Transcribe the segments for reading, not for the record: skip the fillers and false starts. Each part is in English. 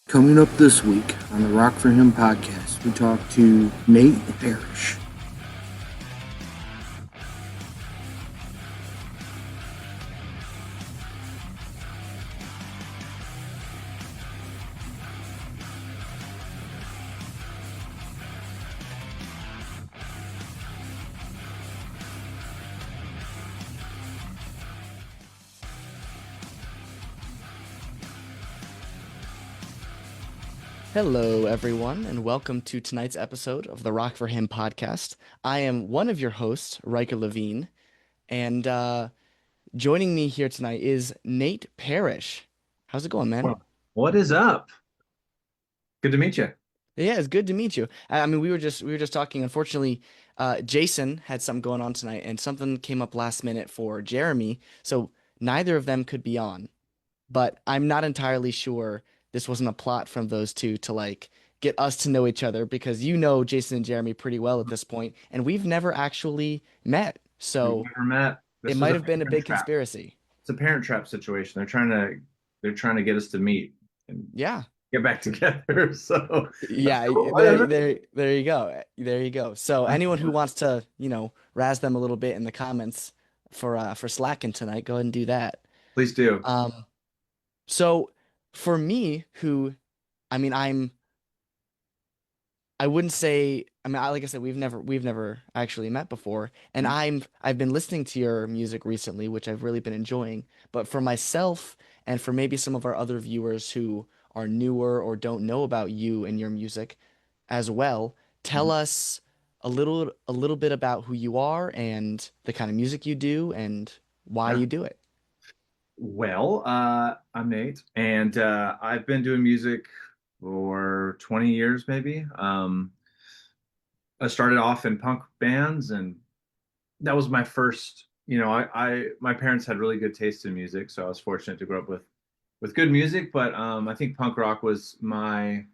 Coming up this week on the Rock for Him podcast, we talk to Nate Parrish. Hello, everyone, and welcome to tonight's episode of the Rock for Him podcast. I am one of your hosts, Riker Levine, and joining me here tonight is Nate Parrish. How's it going, man? What is up? Good to meet you. Yeah, it's good to meet you. I mean, we were just talking. Unfortunately, Jason had something going on tonight, and something came up last minute for Jeremy, so neither of them could be on. But I'm not entirely sure this wasn't a plot from those two to like get us to know each other because you know Jason and Jeremy pretty well at this point, and we've never actually met. We've So never met. it This is might a have been a parent big trap. conspiracy. It's a parent trap situation. They're trying to get us to meet and Yeah. get back together. So that's Yeah, cool. there you go. There you go. So anyone who wants to, razz them a little bit in the comments for slacking tonight, go ahead and do that. Please do. Um, so for me, who I mean, I wouldn't say. I mean, like I said, we've never actually met before, and I've been listening to your music recently, which I've really been enjoying. But for myself, and for maybe some of our other viewers who are newer or don't know about you and your music as well, tell us a little bit about who you are and the kind of music you do and why Yeah. you do it. Well, I'm Nate, and I've been doing music for 20 years, maybe. I started off in punk bands, and that was my first. My parents had really good taste in music, so I was fortunate to grow up with good music. But I think punk rock was my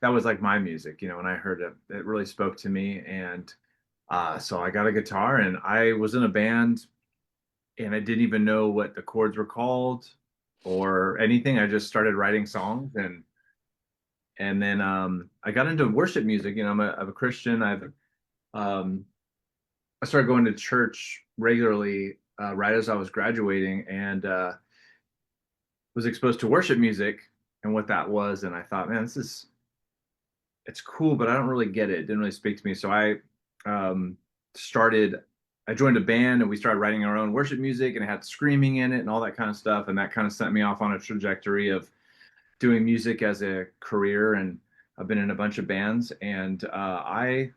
that was like my music. When I heard it, it really spoke to me, and so I got a guitar, and I was in a band, and I didn't even know what the chords were called or anything. I just started writing songs, and then I got into worship music. I'm a Christian. Um, I started going to church regularly right as I was graduating, and was exposed to worship music and what that was. And I thought, man, it's cool, but I don't really get it. It didn't really speak to me. So um, started, I joined a band, and we started writing our own worship music, and it had screaming in it and all that kind of stuff. And that kind of sent me off on a trajectory of doing music as a career. And I've been in a bunch of bands, and I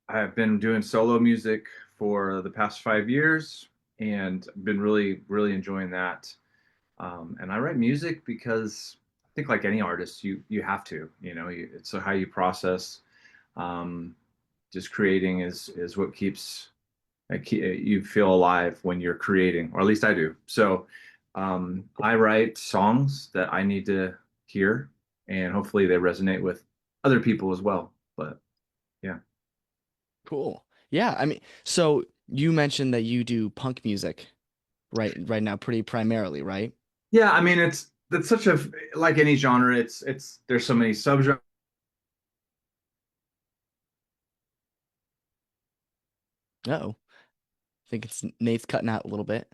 have been doing solo music for the past 5 years, and been really, really enjoying that. And I write music because I think, like any artist, you have to, it's how you process. Um, just creating is what keeps you feel alive when you're creating, or at least I do. So I write songs that I need to hear, and hopefully they resonate with other people as well. But yeah. Cool. Yeah, I mean, so you mentioned that you do punk music right now pretty primarily, right? Yeah, I mean, it's such a like any genre. It's there's so many subgenres. Oh, I think it's Nate's cutting out a little bit.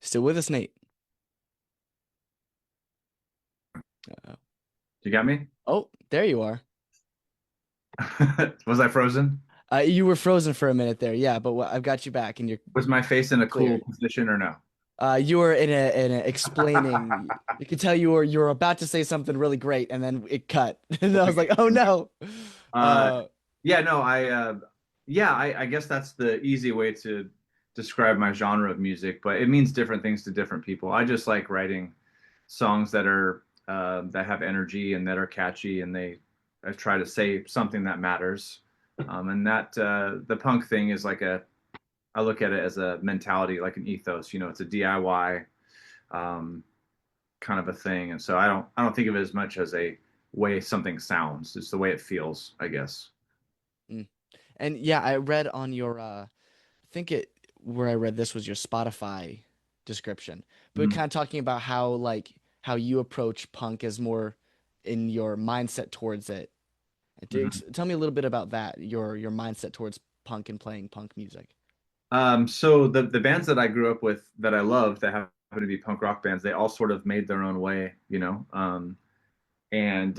Still with us, Nate? Uh, You got me? oh, there you are. Was I frozen? You were frozen for a minute there, yeah, but I've got you back and you're Was my face in a cool clear. position or no? You were in a explaining. You could tell you were about to say something really great, and then it cut. And I was like, oh no. Uh, Uh, yeah, no, I guess that's the easy way to describe my genre of music, but it means different things to different people. I just like writing songs that have energy and that are catchy, and I try to say something that matters. And that the punk thing is I look at it as a mentality, like an ethos. It's a DIY um, kind of a thing, and so I don't think of it as much as a way something sounds. It's the way it feels, I guess. mm. And yeah, I read on your I think it where I read this was your Spotify description, but Mhm. kind of talking about how like how you approach punk as more in your mindset towards it. Mhm. Tell me a little bit about that, your mindset towards punk and playing punk music. So the bands that I grew up with that I love that happen to be punk rock bands, they all sort of made their own way, you know. And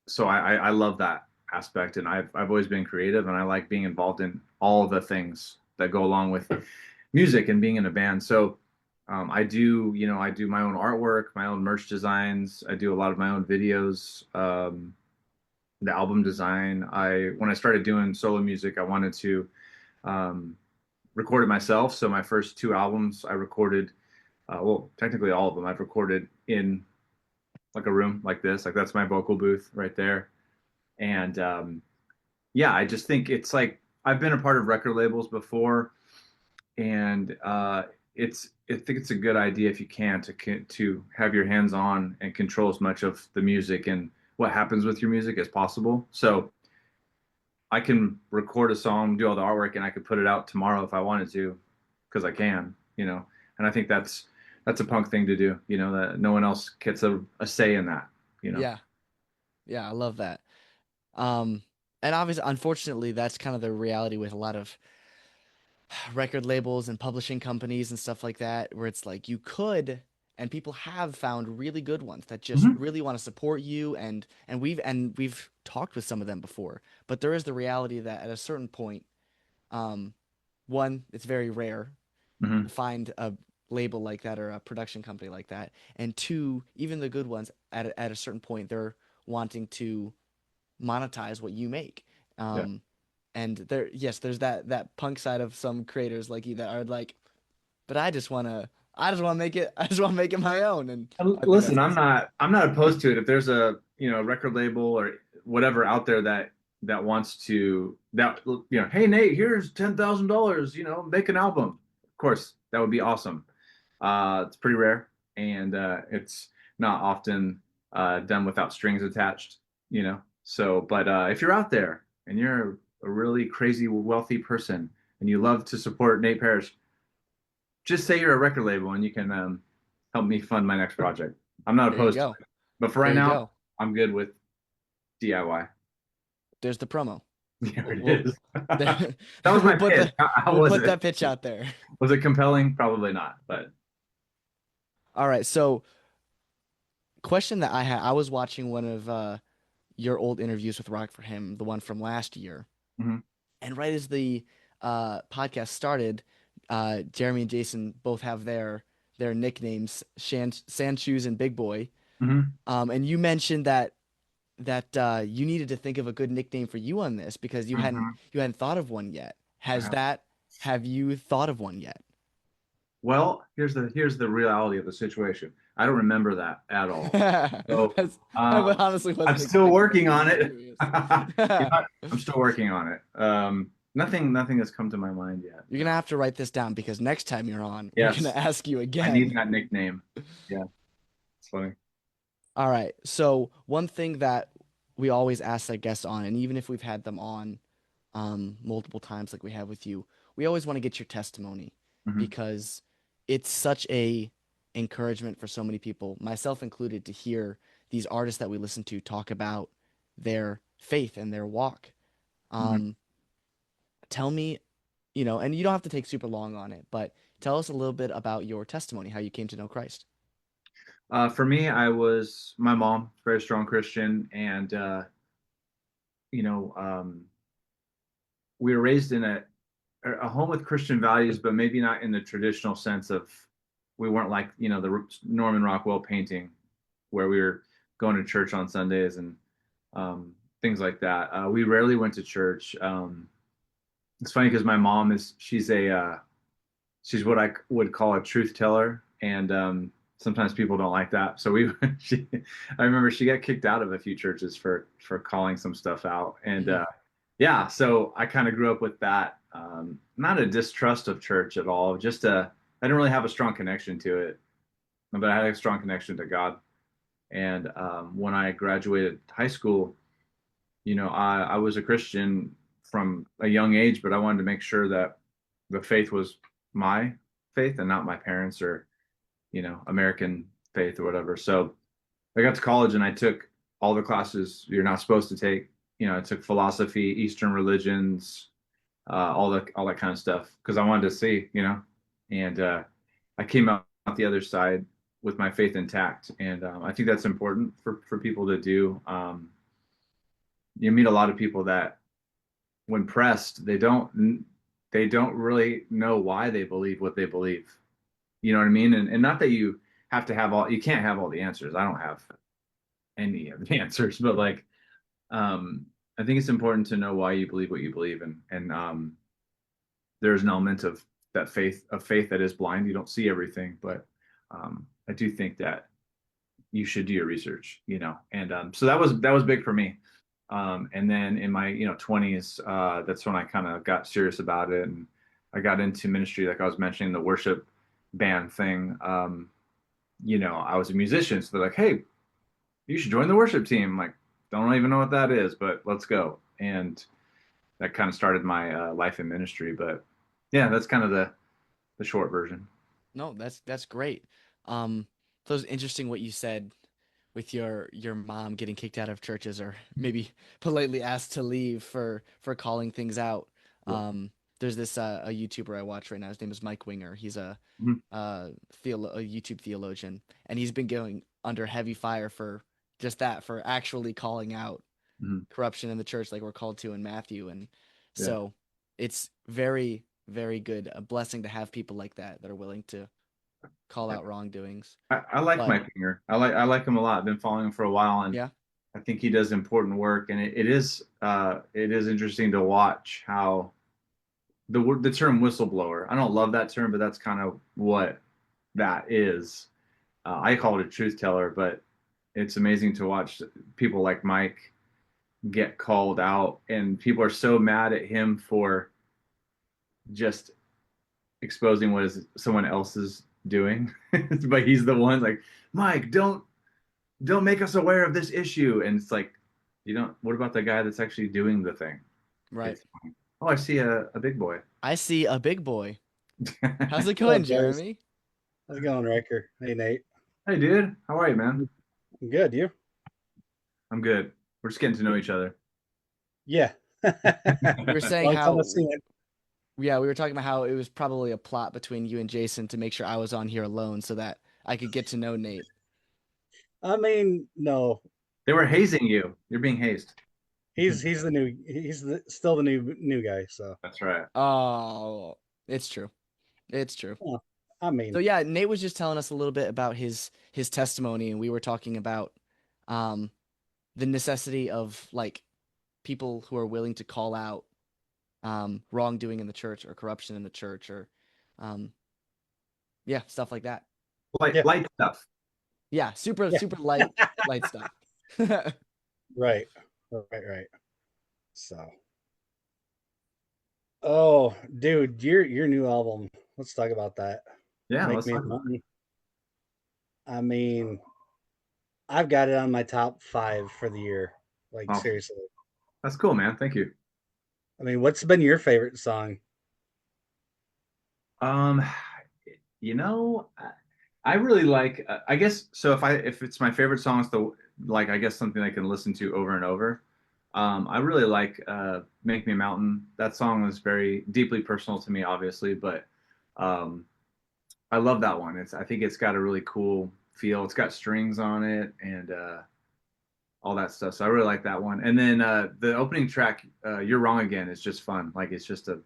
so I love that aspect, and I've always been creative, and I like being involved in all the things that go along with music and being in a band. So I do, I do my own artwork, my own merch designs. I do a lot of my own videos, the album design. I when I started doing solo music, I wanted to um, record it myself. So my first two albums I recorded, well, technically all of them I've recorded in like a room like this. Like that's my vocal booth right there. And yeah, I just think it's like I've been a part of record labels before, and I think it's a good idea if you can to have your hands on and control as much of the music and what happens with your music as possible. So I can record a song, do all the artwork, and I could put it out tomorrow if I wanted to, because I can, And I think that's a punk thing to do, that no one else gets a say in that. Yeah, yeah, I love that. Um, and obviously, unfortunately, that's kind of the reality with a lot of record labels and publishing companies and stuff like that, where it's like you could, and people have found really good ones that just Hmm. really want to support you, and we've talked with some of them before. But there is the reality that at a certain point, um, one, it's very rare Hmm. to find a label like that or a production company like that, and two, even the good ones at a certain point, they're wanting to monetize what you make. Yeah. Um, and there, yes, there's that punk side of some creators like you that are like, but I just want to make it, I just want to make it my own, and And I think that's listen, I'm awesome. not I'm not opposed to it. If there's a record label or whatever out there that wants to that hey Nate, here's $10,000, make an album. Of course, that would be awesome. It's pretty rare, and it's not often done without strings attached. So, but if you're out there and you're a really crazy wealthy person and you love to support Nate Parrish, just say you're a record label and you can help me fund my next project. I'm not There you opposed to go. it, but for right There you now, go. I'm good with DIY. There's the promo. There it We'll, is. there, That was we'll my put pitch. the How we'll was put it? that pitch out there. Was it compelling? Probably not, but All right. So, question that I had, I was watching one of your old interviews with Rock for Him, the one from last year. hmm. And right as the podcast started, Jeremy and Jason both have their nicknames, Sand Shoes and Big Boy. Hmm. And you mentioned that you needed to think of a good nickname for you on this because you hadn't Hmm. you hadn't thought of one yet. Has Uh-huh. that have you thought of one yet? Well, here's the reality of the situation. I don't remember that at all. So I um, honestly I'm wasn't still expecting working it. on Just it. curious. I'm still working on it. Nothing has come to my mind yet. You're gonna have to write this down because next time you're on, we're gonna Yes, ask you I need again. that nickname. Yeah, it's funny. All right. So one thing that we always ask our guests on, and even if we've had them on multiple times like we have with you, we always want to get your testimony Hmm. because it's such a encouragement for so many people, myself included, to hear these artists that we listen to talk about their faith and their walk. Hmm. Um, Tell me, and you don't have to take super long on it, but tell us a little bit about your testimony, how you came to know Christ. For me, I was my mom, very strong Christian, and you know, um, we were raised in a home with Christian values, but maybe not in the traditional sense of we weren't like the Norman Rockwell painting, where we were going to church on Sundays and things like that. We rarely went to church. It's funny because my mom she's what I would call a truth teller, and sometimes people don't like that. So I remember she got kicked out of a few churches for calling some stuff out, and Mhm. yeah, so I kind of grew up with that. Not a distrust of church at all, just I didn't really have a strong connection to it, but I had a strong connection to God. And when I graduated high school, I was a Christian from a young age, but I wanted to make sure that the faith was my faith and not my parents or, American faith or whatever. So I got to college and I took all the classes you're not supposed to take. I took philosophy, Eastern religions, all that kind of stuff because I wanted to see, and I came out the other side with my faith intact, and I think that's important for people to do. You meet a lot of people that, when pressed, they don't really know why they believe what they believe. You know what I mean? And not that you can't have all the answers. I don't have any of the answers, but like, I think it's important to know why you believe what you believe, and there's an element of faith that is blind. You don't see everything, but I do think that you should do your research, and so that was big for me. And then in my 20s, that's when I kind of got serious about it, and I got into ministry, like I was mentioning, the worship band thing. I was a musician, so they're like, "Hey, you should join the worship team." I'm like, don't even know what that is, but let's go. And that kind of started my life in ministry. But yeah, that's kind of the short version. No, that's great. So it's interesting what you said with your mom getting kicked out of churches or maybe politely asked to leave for calling things out. Yeah. There's this a YouTuber I watch right now. His name is Mike Winger. He's Mhm. a YouTube theologian, and he's been going under heavy fire for just that, for actually calling out Mhm. corruption in the church like we're called to in Matthew. And Yeah. so it's very, very good, a blessing to have people like that are willing to call out wrongdoings. I like But Mike Finger. I like him a lot. I've been following him for a while, and yeah, I think he does important work. And it is interesting to watch how the term whistleblower. I don't love that term, but that's kind of what that is. I call it a truth teller, but it's amazing to watch people like Mike get called out, and people are so mad at him for just exposing what is someone else is doing. But he's the one like, Mike, don't make us aware of this issue. And it's like, you don't what about the guy that's actually doing the thing? right. It's, oh, I see a big boy. I see a big boy. How's it What's going, up, guys? Jeremy? How's it going, Riker? Hey, Nate. Hey dude, how are you, man? I'm good. You? I'm good. We're just getting to know each other. Yeah. We were saying Long time no how, see. yeah, we were talking about how it was probably a plot between you and Jason to make sure I was on here alone so that I could get to know Nate. I mean, no. They were hazing you. You're being hazed. He's the new. Still the new guy. So That's right. Oh, it's true. It's true. oh, I mean, So yeah, Nate was just telling us a little bit about his testimony, and we were talking about um the necessity of like people who are willing to call out wrongdoing in the church or corruption in the church or um yeah, stuff like that. Light yeah, light stuff. Yeah, super yeah. super light stuff. Right, right. So, oh, dude, your new album. Let's talk about that. Yeah, Make let's me a talk about mountain. I mean, I've got it on my top 5 for the year. it. Like Oh, seriously. that's cool, man. Thank you. I mean, what's been your favorite song? Um, I really like. I guess so. If it's my favorite song, it's the like I guess something I can listen to over and over. I really like "Make Me a Mountain." That song is very deeply personal to me, obviously, but um, I love that one. I think it's got a really cool feel. It's got strings on it and all that stuff. So I really like that one. And then the opening track, "You're Wrong Again," is just fun. Like it's just a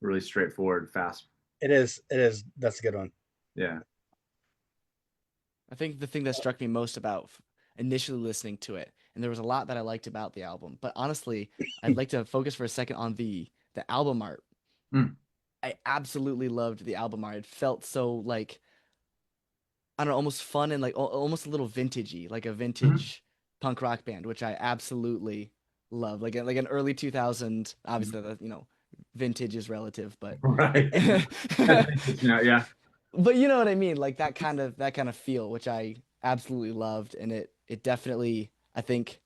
really straightforward, fast. It is. It is. That's a good one. Yeah. I think the thing that struck me most about initially listening to it, and there was a lot that I liked about the album, but honestly, I'd like to focus for a second on the album art. Mm. I absolutely loved the album art. It felt so like I don't know, almost fun and like almost a little vintagey, like a Mhm. vintage punk rock band, which I absolutely love. Like an early 2000, obviously vintage is relative, but Right. Yeah, yeah. but you know what I mean, like that kind of feel, which I absolutely loved, and it definitely I think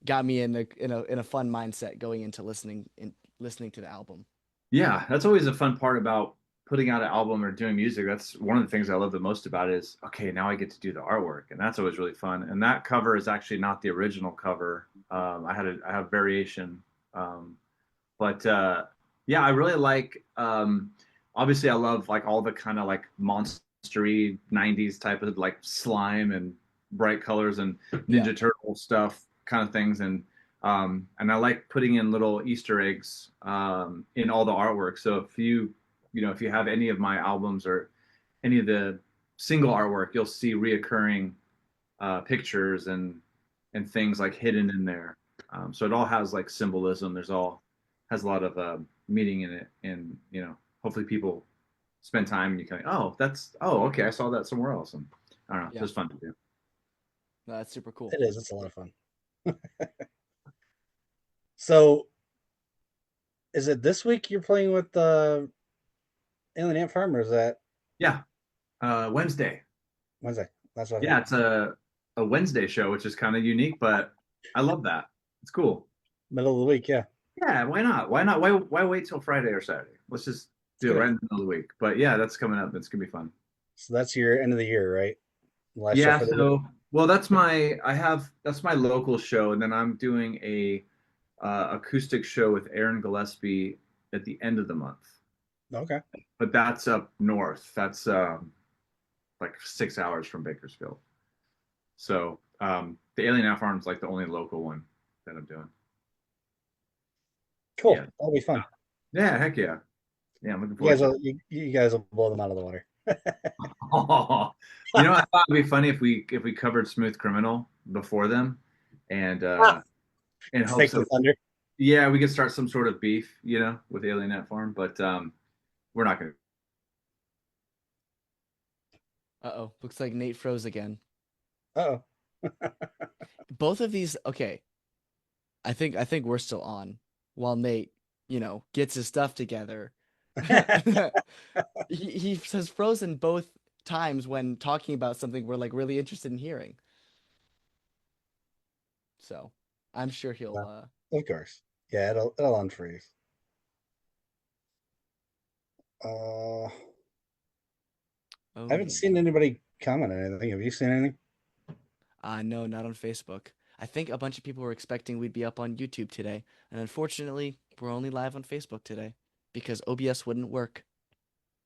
got me in a fun mindset going into listening to the album. Yeah, that's always a fun part about putting out an album or doing music. That's one of the things I love the most about it is, okay, now I get to do the artwork, and that's always really fun. And that cover is actually not the original cover. I have variation, um, but yeah, I really like. Obviously, I love like all the kind of like monstery '90s type of like slime and bright colors and Yeah. Ninja Turtle stuff kind of things, and I like putting in little Easter eggs in all the artwork. So if you have any of my albums or any of the single artwork, you'll see reoccurring pictures and things like hidden in there. So it all has like symbolism. There's all has a lot of meaning in it, and hopefully people spend time and you kind of, okay, I saw that somewhere else, and I don't know, Yeah. it's fun to do. No, that's super cool. It is. It's a lot of fun. So, is it this week you're playing with the Alien Ant Farm, or is that Yeah, Wednesday. Wednesday? That's what I Yeah, thought. it's a Wednesday show, which is kind of unique, but I love that. It's cool. Middle of the week, yeah. Yeah, why not? Why not? Why wait till Friday or Saturday? Let's just It's a do it good right idea. in the middle of the week. But yeah, that's coming up. It's gonna be fun. So that's your end of the year, right? Last show Yeah, for the year. so well, that's my local show, and then I'm doing a acoustic show with Aaron Gillespie at the end of the month. Okay. But that's up north. That's like 6 hours from Bakersfield. So the Alien Ant Farm is like the only local one that I'm doing. Cool. Yeah. That'll be fun. Yeah, heck yeah. Yeah, I'm looking You forward guys to will you guys will blow them out of the water. it. I thought it'd be funny if we covered Smooth Criminal before them, and in hopes Fake the of, thunder. yeah, we could start some sort of beef, with Alien Ant Farm, but we're not gonna. Uh-oh. Looks like Nate froze again. Uh-oh. Both of these, okay. I think we're still on while Nate, gets his stuff together. He has frozen both times when talking about something we're like really interested in hearing. So, I'm sure he'll Of course. Yeah, it'll unfreeze. I oh haven't yeah. seen anybody comment on anything. Have you seen anything? No, not on Facebook. I think a bunch of people were expecting we'd be up on YouTube today, and unfortunately, we're only live on Facebook today because OBS wouldn't work.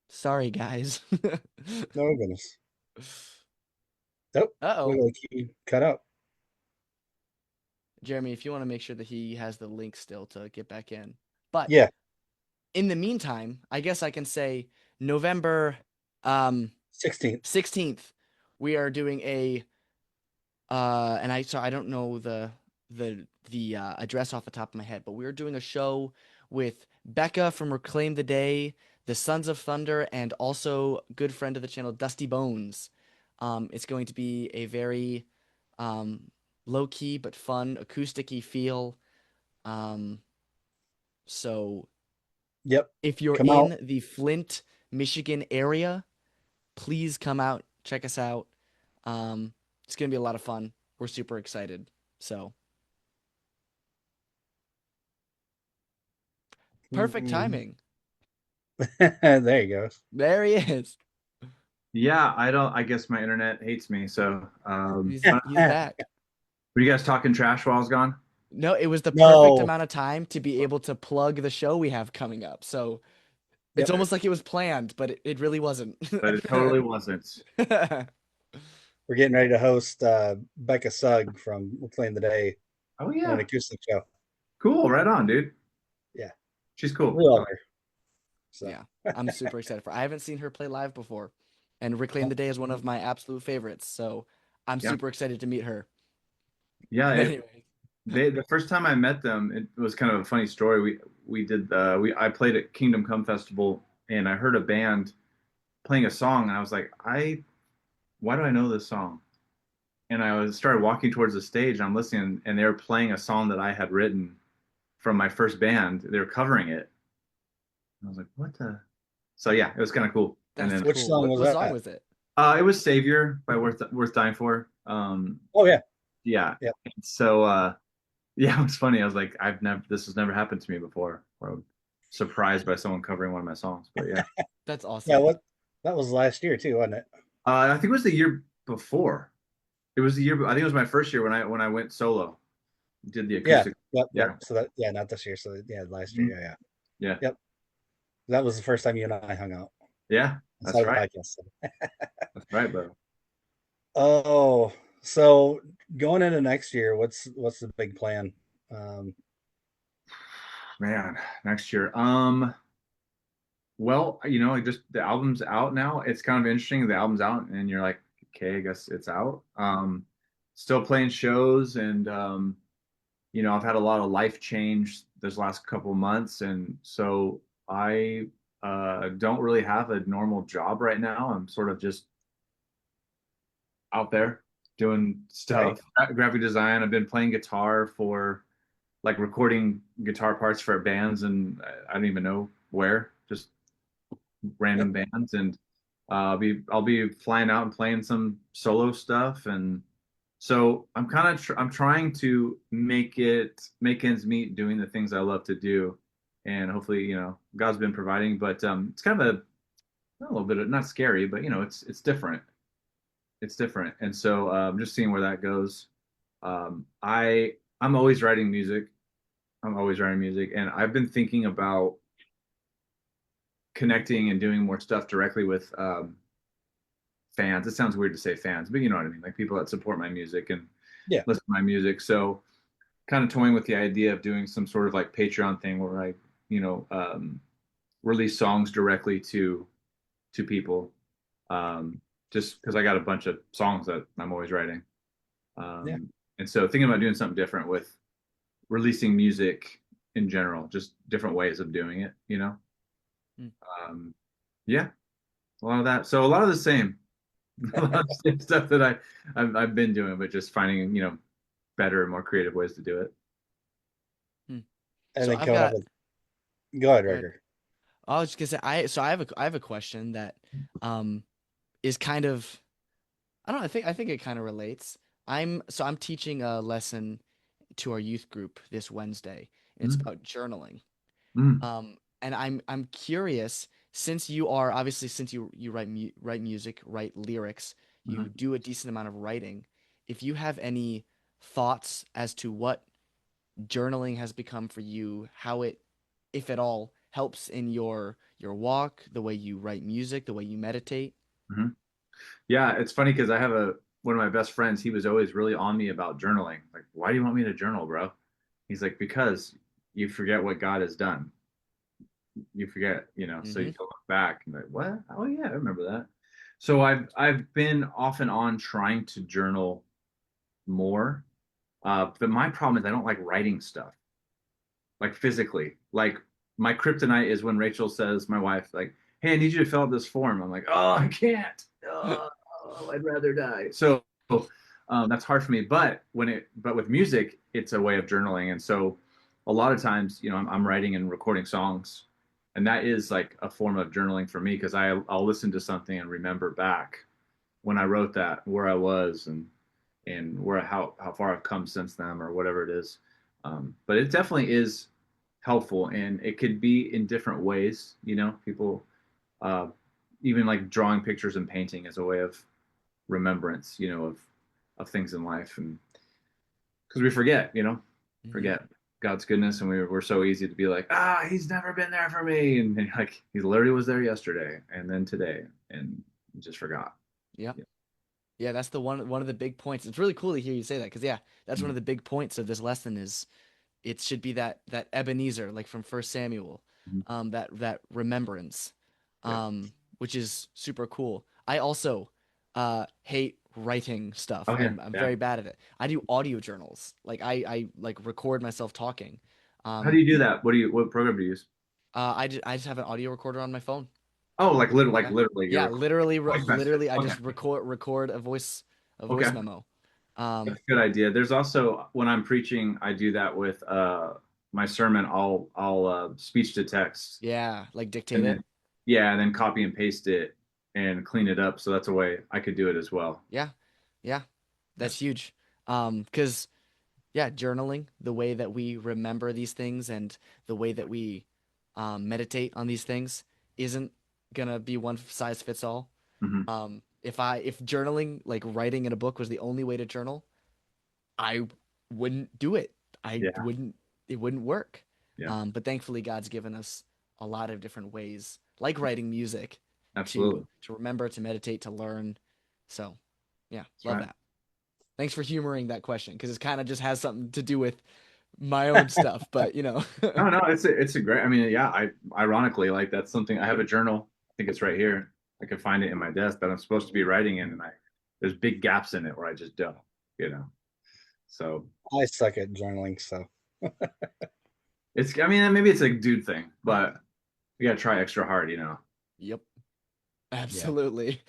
Sorry, guys. No goodness. Nope. Uh-oh. Look like he cut out. Jeremy, if you want to make sure that he has the link still to get back in. But Yeah, in the meantime, I guess I can say November 16th. 16th, we are doing a and I don't know the address off the top of my head, but we are doing a show with Becca from Reclaim the Day, the Sons of Thunder, and also good friend of the channel, Dusty Bones. It's going to be a very low key but fun acoustic-y feel. Um, so Yep. if you're Come out. in the Flint, Michigan area, please come out, check us out. It's gonna be a lot of fun. We're super excited. So perfect timing. There you go. There he is. Yeah, I guess my internet hates me. So, He's back. were you guys talking trash while I was gone? No, it was the perfect No. amount of time to be able to plug the show we have coming up. So it's Yep. almost like it was planned, but it really wasn't. But it totally wasn't. We're getting ready to host Becca Sugg from Reclaim the Day Oh on an yeah, acoustic show. cool. Right on, dude. Yeah. She's cool. We love her. So Yeah, I'm super excited for. I haven't seen her play live before, and Reclaim the Day is one of my absolute favorites. So I'm Yeah. super excited to meet her. Yeah, Anyway, the first time I met them, it was kind of a funny story. I played at Kingdom Come Festival, and I heard a band playing a song, and I was like, why do I know this song? And started walking towards the stage, and I'm listening, and they were playing a song that I had written from my first band. They were covering it. I was like, what the? So yeah, it was kind of cool. And that's then Which cool. song was what that? song was it? it was Savior by Worth Dying For. Oh yeah. Yeah. Yeah. So yeah, it was funny. I was like, this has never happened to me before. surprised by someone covering one of my songs. But yeah, That's Yeah, awesome. what that was last year too, wasn't it? I think it was the year before. It was the year. I think it was my first year when I went solo. Did the Yeah. acoustic. Yep. Yep. Yeah. So that yeah, not this year. So yeah, last year. Mhm. Yeah. Yeah. Yeah. Yep. That was the first time you and I hung out Yeah. inside That's of the right. podcast. So. That's right, bro. Oh, so going into next year, what's the big plan? Um, Man, next year. Well, just the album's out now. It's kind of interesting. The album's out, and you're like, okay, I guess it's out. Still playing shows, and I've had a lot of life change this last couple months, and so I don't really have a normal job right now. I'm sort of just out there doing right. stuff, graphic design. I've been playing guitar for like recording guitar parts for bands, and I don't even know where, just Yep. random bands, and I'll be flying out and playing some solo stuff, and so I'm kind of I'm trying to make ends meet doing the things I love to do, and hopefully God's been providing, but it's kind of a little bit of, not scary, but it's different. It's different, and so just seeing where that goes. I'm always writing music. I'm always writing music, and I've been thinking about connecting and doing more stuff directly with fans. It sounds weird to say fans, but you know what I mean, like people that support my music and Yeah. listen to my music. So kind of toying with the idea of doing some sort of like Patreon thing where I, you know, um, release songs directly to people. Just because I got a bunch of songs that I'm always writing. Yeah. And so thinking about doing something different with releasing music in general, just different ways of doing it, you know? Hmm. Yeah, a lot of that. So a lot of the same, a lot of the same stuff that I've been doing, but just finding, better and more creative ways to do it. Hmm. And So then I've coming up got. with go ahead, Go ahead. Riker. I was just gonna say I have a question that um is kind of I don't know, I think it kind of relates. I'm teaching a lesson to our youth group this Wednesday, and it's Mm, about journaling. mm, And I'm curious, since you write music, write lyrics, you mhm. do a decent amount of writing. If you have any thoughts as to what journaling has become for you, how it, if at all, helps in your walk, the way you write music, the way you meditate. Mhm. Yeah, it's funny because I have one of my best friends. He was always really on me about journaling. Like, why do you want me to journal, bro? He's like, because you forget what God has done. You forget, so you Mm-hmm. can look back and like, what? Oh yeah, I remember that. So I've been off and on trying to journal more. But my problem is I don't like writing stuff, like physically. Like my kryptonite is when Rachel says, my wife, like, "Hey, I need you to fill out this form." I'm like, "Oh, I can't. Oh, I'd rather die." So that's hard for me. But with music, it's a way of journaling, and so a lot of times, I'm writing and recording songs, and that is like a form of journaling for me because I'll listen to something and remember back when I wrote that, where I was, and where how far I've come since then, or whatever it is. But it definitely is helpful, and it could be in different ways. People uh, even like drawing pictures and painting as a way of remembrance, of things in life, and because we forget, Mm-hmm. forget God's goodness, and we're so easy to be like, he's never been there for me, and like he literally was there yesterday, and then today, and just forgot. Yeah. Yeah. Yeah, that's the one of the big points. It's really cool to hear you say that because yeah, that's one Mhm. of the big points of this lesson is it should be that Ebenezer, like from First Samuel, Mhm. that remembrance, Yeah. which is super cool. I also hate writing stuff. Oh yeah. I'm Yeah. very bad at it. I do audio journals. Like I like record myself talking. How do Um, you do that? What program do you use? I just have an audio recorder on my phone. Oh, like Yeah, literally, yeah, you're literally, voice message. literally, I Okay. just record a voice Okay. memo. That's Um, a good idea. There's also when I'm preaching, I do that with my sermon. I'll speech to text, yeah, like dictate and it. then yeah, and then copy and paste it and clean it up. So that's a way I could do it as well. Yeah, yeah, Yeah. that's huge. Because yeah, journaling, the way that we remember these things and the way that we meditate on these things isn't gonna be one size fits all. Hmm. If journaling, like writing in a book, was the only way to journal, I wouldn't do it. I Yeah. wouldn't. It wouldn't work. Yeah. But thankfully, God's given us a lot of different ways, like writing music, to Absolutely. remember, to meditate, to learn. So, yeah, That's love right. that. Thanks for humoring that question because it kind of just has something to do with my own stuff. But No, no, it's a great. I mean, yeah. I ironically like that's something. I have a journal. I think it's right here. I can find it in my desk that I'm supposed to be writing in, and I there's big gaps in it where I just don't. You know. So I suck at journaling, so it's. I mean, maybe it's a dude thing, but you gotta try extra hard. You know. yep, yeah. absolutely.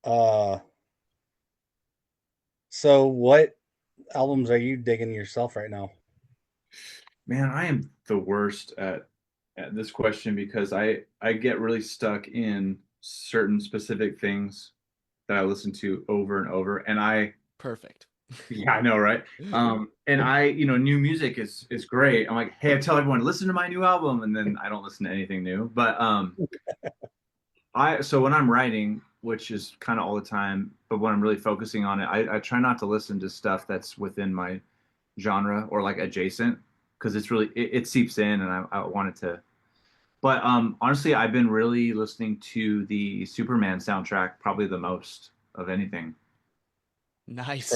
uh, so what albums are you digging yourself right now? Man, I am the worst at this question because I get really stuck in certain specific things that I listen to over and over, and I Perfect. yeah, I know, right? And new music is great. I'm like, hey, I tell everyone, listen to my new album, and then I don't listen to anything new. But so when I'm writing, which is kind of all the time, but when I'm really focusing on it, I try not to listen to stuff that's within my genre or like adjacent because it seeps in, and I want it to. But honestly, I've been really listening to the Superman soundtrack probably the most of anything. Nice.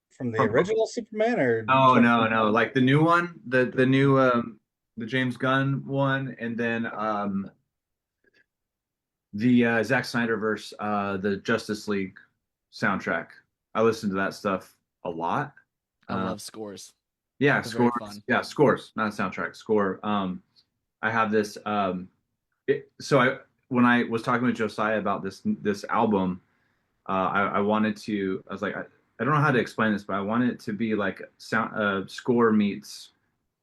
From the From original Superman or Oh no, 20? no, like the new one, the new the James Gunn one, and then the Zack Snyder verse, the Justice League soundtrack. I listen to that stuff a lot. I Uh, love scores. yeah, They're very scores. fun. Yeah, scores, not a soundtrack. Score. I have this. So I when I was talking with Josiah about this album, I wanted to. I was like, I don't know how to explain this, but I wanted it to be like sound score meets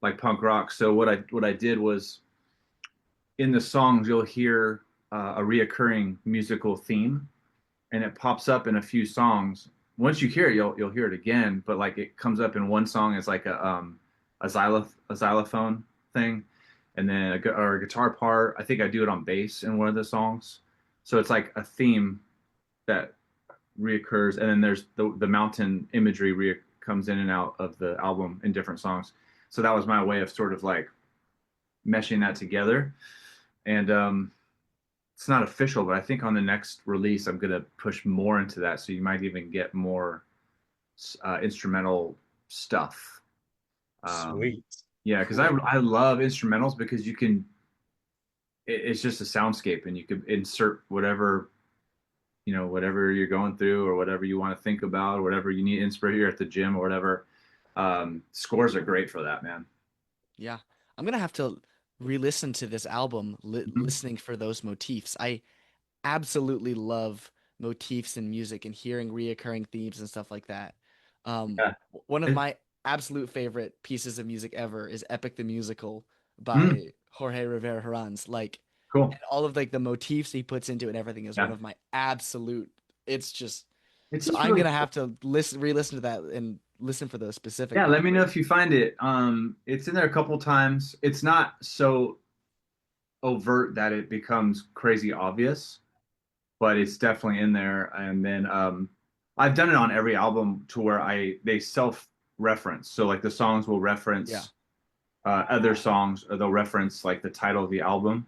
like punk rock. So what I did was in the songs you'll hear a reoccurring musical theme, and it pops up in a few songs. Once you hear it, you'll hear it again, but like it comes up in one song as like a xylophone thing, and then or a guitar part. I think I do it on bass in one of the songs, so it's like a theme that reoccurs, and then there's the mountain imagery comes in and out of the album in different songs. So that was my way of sort of like meshing that together. And it's not official, but I think on the next release, I'm gonna push more into that. So you might even get more instrumental stuff. Um, Sweet. yeah, because Cool. I love instrumentals because it's just a soundscape, and you could insert whatever whatever you're going through or whatever you want to think about or whatever you need inspiration here at the gym or whatever. Scores are great for that, man. Yeah. I'm gonna have to re-listen to this album, Mhm. listening for those motifs. I absolutely love motifs in music and hearing reoccurring themes and stuff like that. Yeah. One of my absolute favorite pieces of music ever is Epic the Musical Mm, by Jorge Rivera Herranz. Like, cool. and all of like the motifs he puts into it and everything is one Yeah. of my absolute. It's just It's so just I'm really gonna cool. have to re-listen to that and listen for those Yeah, specifically. let me know if you find it. It's in there a couple times. It's not so overt that it becomes crazy obvious, but it's definitely in there. And then I've done it on every album to where they self reference. So like the songs will Yeah. reference other songs, or they'll reference like the title of the album.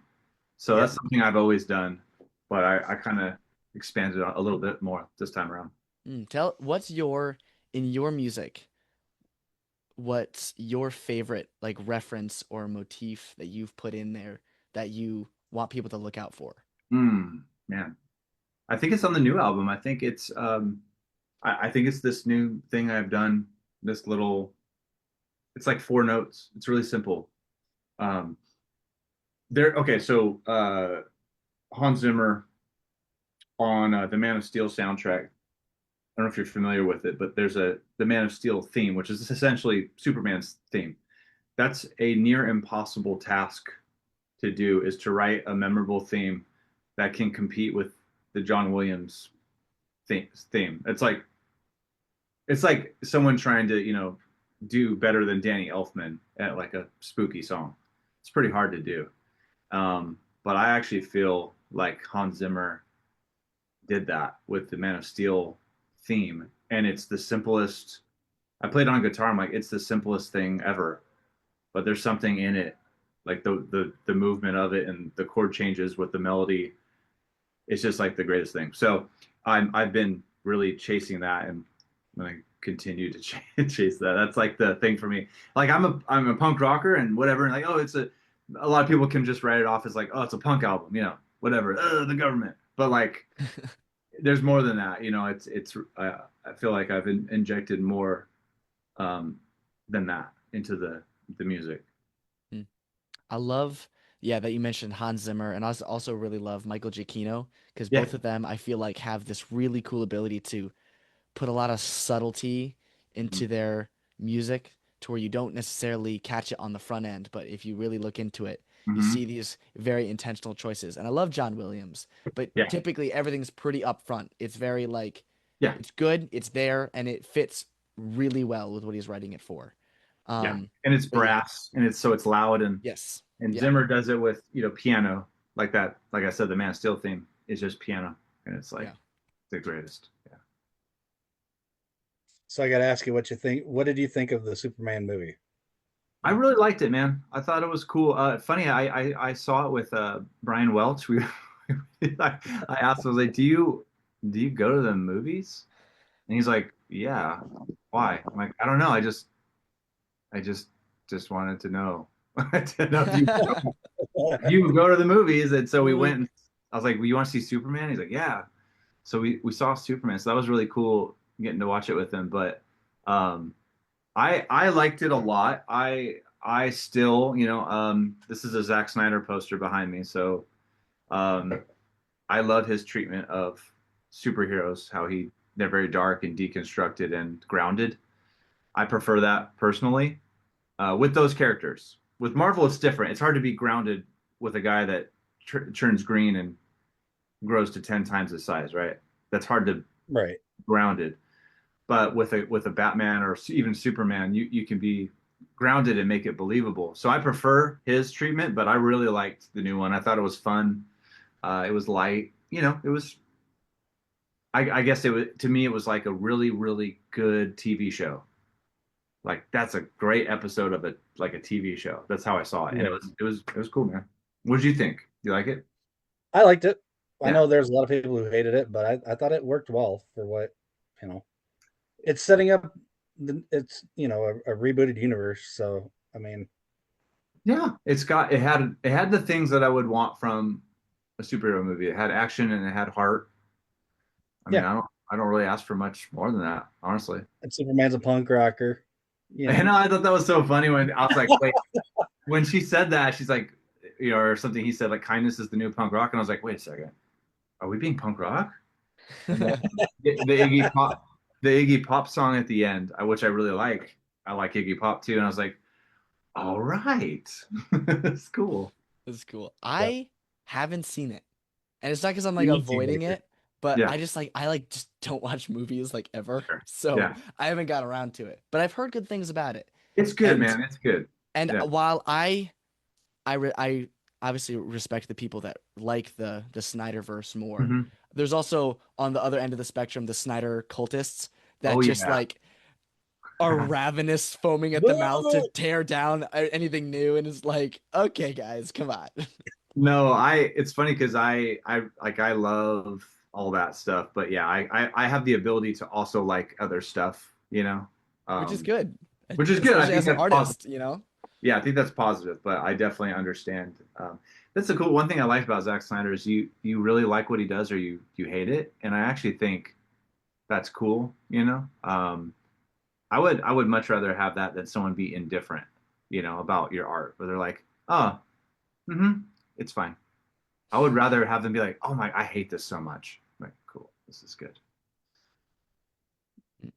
So Yep. that's something I've always done, but I kind of expanded a little bit more this time around. Tell what's your in your music, what's your favorite like reference or motif that you've put in there that you want people to look out for? Man, I think it's on the new album. I think it's I think it's this new thing I've done. This little, it's like four notes. It's really simple. Um, okay. So Hans Zimmer on the Man of Steel soundtrack. I don't know if you're familiar with it, but there's the Man of Steel theme, which is essentially Superman's theme. That's a near impossible task to do, is to write a memorable theme that can compete with the John Williams theme. It's like someone trying to do better than Danny Elfman at like a spooky song. It's pretty hard to do. But I actually feel like Hans Zimmer did that with the Man of Steel theme, and it's the simplest. I played on guitar. I'm like, it's the simplest thing ever, but there's something in it, like the movement of it and the chord changes with the melody. It's just like the greatest thing. So I've been really chasing that, and I'm gonna continue to chase that. That's like the thing for me. Like I'm a punk rocker and whatever, and like oh, it's a lot of people can just write it off as like oh, it's a punk album, whatever. The government, but like there's more than that. It's I feel like I've injected more than that into the music. Hmm. I love, yeah, that you mentioned Hans Zimmer, and I also really love Michael Giacchino because Yeah. both of them I feel like have this really cool ability to put a lot of subtlety Mhm. into their music to where you don't necessarily catch it on the front end, but if you really look into it, you Mhm. see these very intentional choices. And I love John Williams, but Yeah. typically everything's pretty upfront. It's very like Yeah. it's good, it's there, and it fits really well with what he's writing it for. Yeah. And it's But yeah, brass and it's loud yes, and yeah, Zimmer does it with, piano like that. Like I said, the Man of Steel theme is just piano and it's like yeah. the greatest. Yeah. So I got to ask you what you think. What did you think of the Superman movie? I really liked it, man. I thought it was cool. Funny, I saw it with Brian Welch. I asked him, I was like, do you go to the movies? And he's like, yeah. Why? I'm like, I don't know. I just wanted to know. To know if you go to the movies. And so we went and I was like, well, you want to see Superman? He's like, yeah. So we saw Superman. So that was really cool getting to watch it with him. But um, I liked it a lot. I still, this is a Zack Snyder poster behind me. So um, I love his treatment of superheroes, how they're very dark and deconstructed and grounded. I prefer that personally with those characters. With Marvel, it's different. It's hard to be grounded with a guy that turns green and grows to 10 times his size, right? That's hard to Right. grounded. But with a Batman or even Superman, you can be grounded and make it believable. So I prefer his treatment, but I really liked the new one. I thought it was fun. It was light. It was. I guess it was to me. It was like a really really good TV show. Like that's a great episode of a TV show. That's how I saw it, and Yeah. it was cool, man. What did you think? You like it? I liked it. I Yeah. know there's a lot of people who hated it, but I thought it worked well for what, you know, it's setting up. It's a rebooted universe. So I mean, Yeah, it had the things that I would want from a superhero movie. It had action and it had heart. I mean, yeah, I don't really ask for much more than that, honestly. and Superman's a punk rocker. You And know, I thought that was so funny when I was like, wait, when she said that, she's like, or something he said like kindness is the new punk rock, and I was like, wait a second, are we being punk rock? And then the Iggy Pop song at the end, which I really like. I like Iggy Pop too, and I was like, all right, it's cool. That's cool. yeah, I haven't seen it. And it's not because I'm like You need to, avoiding Baker. it, but Yeah, I just don't watch movies like ever. sure. So Yeah, I haven't got around to it. But I've heard good things about it. it's good, And man. It's good. and Yeah. while I obviously respect the people that like the Snyderverse more, Hmm. there's also on the other end of the spectrum the Snyder cultists that Oh just yeah. like are ravenous, foaming at the mouth to tear down anything new, and it's like, okay, guys, come on. No, it's funny because I love all that stuff, but yeah, I have the ability to also like other stuff, Which is um, good, which is good. I especially think as an that's positive. artist. Yeah, I think that's positive, but I definitely understand. That's the cool one thing I like about Zack Snyder is you really like what he does or you hate it, and I actually think that's cool. I would much rather have that than someone be indifferent, about your art, where they're like, oh, mm-hmm, it's fine. I would rather have them be like, "Oh my, I hate this so much." I'm like, cool, this is good. People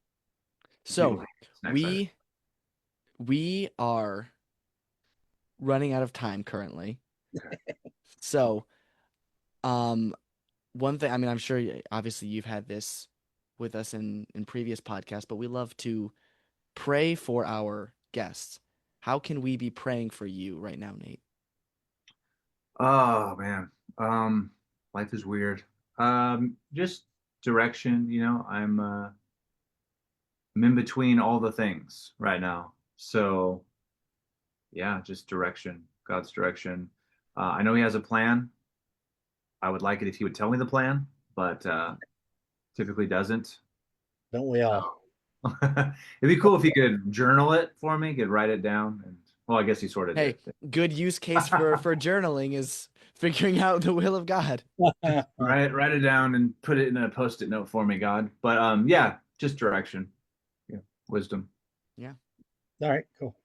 So hate Snack Cider. we we are running out of time currently. Okay. So um one thing, I mean, I'm sure obviously you've had this with us in previous podcasts, but we love to pray for our guests. How can we be praying for you right now, Nate? Oh man, um, life is weird. Just direction. I'm in between all the things right now. So yeah, just direction, God's direction. I know He has a plan. I would like it if He would tell me the plan, but typically doesn't. Don't we all? It'd be cool if He could journal it for me, could write it down, and well, I guess He sort of did. Hey, good use case for journaling is figuring out the will of God. Write it down and put it in a post-it note for me, God. But yeah, just direction, yeah, wisdom. Yeah. All right, cool.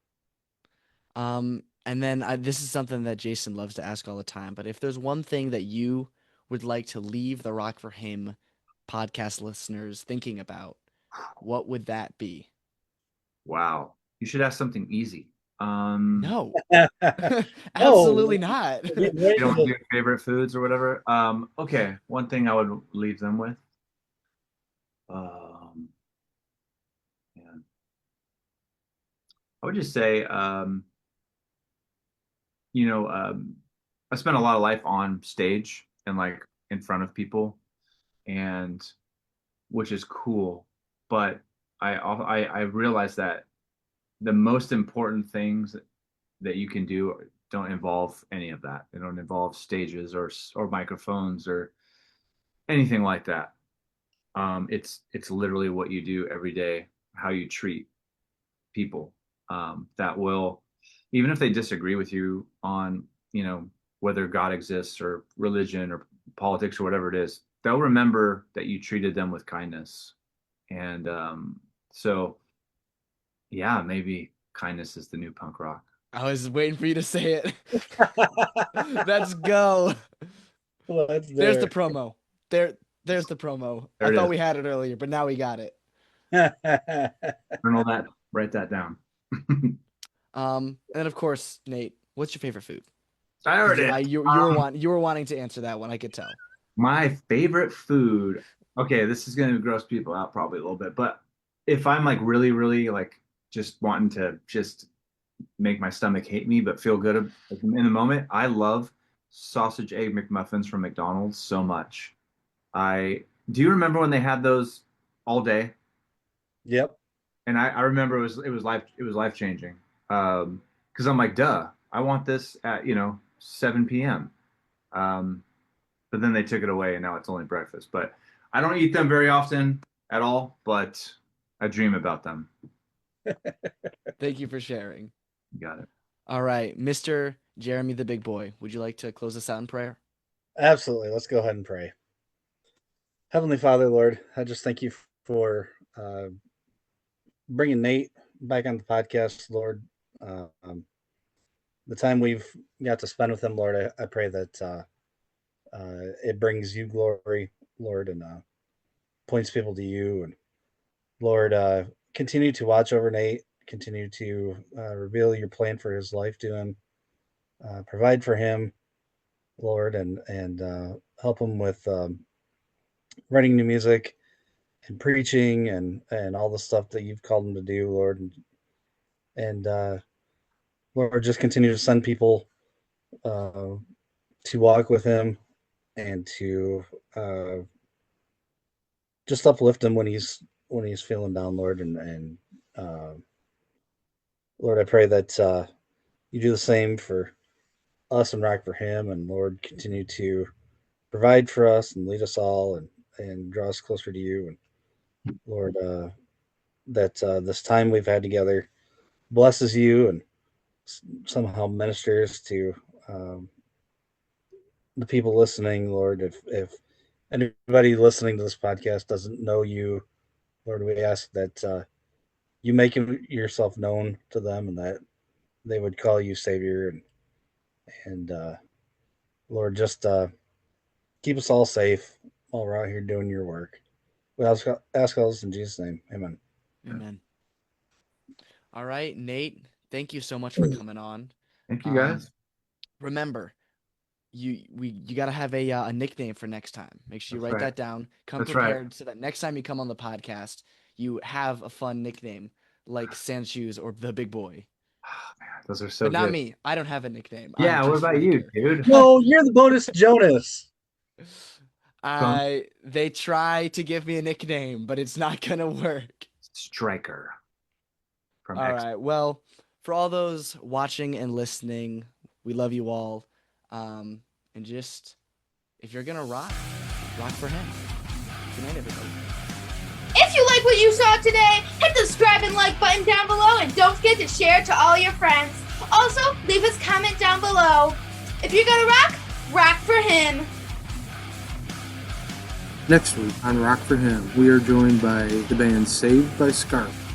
And then this is something that Jason loves to ask all the time, but if there's one thing that you would like to leave the Rock for Him podcast listeners thinking about, what would that be? Wow, you should have something easy. No, Oh, absolutely not. we're getting ready You don't to- want to do favorite foods or whatever. Okay, one thing I would leave them with. Um, yeah, I would just say, you know, I spent a lot of life on stage and like in front of people, and which is cool. But I realized that the most important things that you can do don't involve any of that. They don't involve stages or microphones or anything like that. It's literally what you do every day, how you treat people. That will, even if they disagree with you on, whether God exists or religion or politics or whatever it is, they'll remember that you treated them with kindness. And so, yeah, maybe kindness is the new punk rock. I was waiting for you to say it. Let's go. Well, that's There's the there. promo. There's the promo. There I it thought is. we had it earlier, but now we got it. Journal that, write that down. And then of course, Nate, what's your favorite food? I already. You were wanting to answer that one, I could tell. My favorite food. Okay, this is gonna gross people out probably a little bit, but if I'm like really, really like just wanting to just make my stomach hate me, but feel good in the moment, I love sausage egg McMuffins from McDonald's so much. I do you remember when they had those all day? Yep. And I remember it was life changing. Because I'm like, duh, I want this at 7 p.m. But then they took it away and now it's only breakfast. But I don't eat them very often at all, but I dream about them. Thank you for sharing. You got it. All right, Mr. Jeremy the Big Boy, would you like to close us out in prayer? Absolutely. Let's go ahead and pray. Heavenly Father, Lord, I just thank you for bringing Nate back on the podcast, Lord. The time we've got to spend with him, Lord, I pray that it brings you glory, Lord, and points people to you. And Lord, continue to watch over Nate, continue to reveal your plan for his life to him, provide for him, Lord, and help him with writing new music and preaching and all the stuff that you've called him to do, Lord, and Lord, just continue to send people to walk with him and to uh, just uplift him when he's feeling down, Lord, and Lord, I pray that you do the same for us and rock for him, and Lord, continue to provide for us and lead us all and draw us closer to you, and Lord, that this time we've had together blesses you and somehow ministers to um, the people listening, Lord. If anybody listening to this podcast doesn't know you, Lord, we ask that you make yourself known to them and that they would call you Savior and Lord, just keep us all safe while we're out here doing your work. We ask all this in Jesus' name. Amen. Amen. All right, Nate, thank you so much for coming on. Thank you guys. Remember, you got to have a nickname for next time. Make sure you That's write right. that down. Come That's right. prepared so that next time you come on the podcast, you have a fun nickname like Sand Shoes or the Big Boy. Oh, man, those are so But not good. me. I don't have a nickname. I'm Yeah, what just about you, Riker. dude? No, you're the bonus Jonas. They try to give me a nickname, but it's not gonna work. Striker from All X. right. Well, for all those watching and listening, we love you all. And just if you're gonna rock for him. Good night, everybody. If you like what you saw today, hit the subscribe and like button down below, and don't forget to share it to all your friends. Also, leave us a comment down below. If you're gonna rock for him. Next week on Rock for Him, we are joined by the band Saved by Scarf.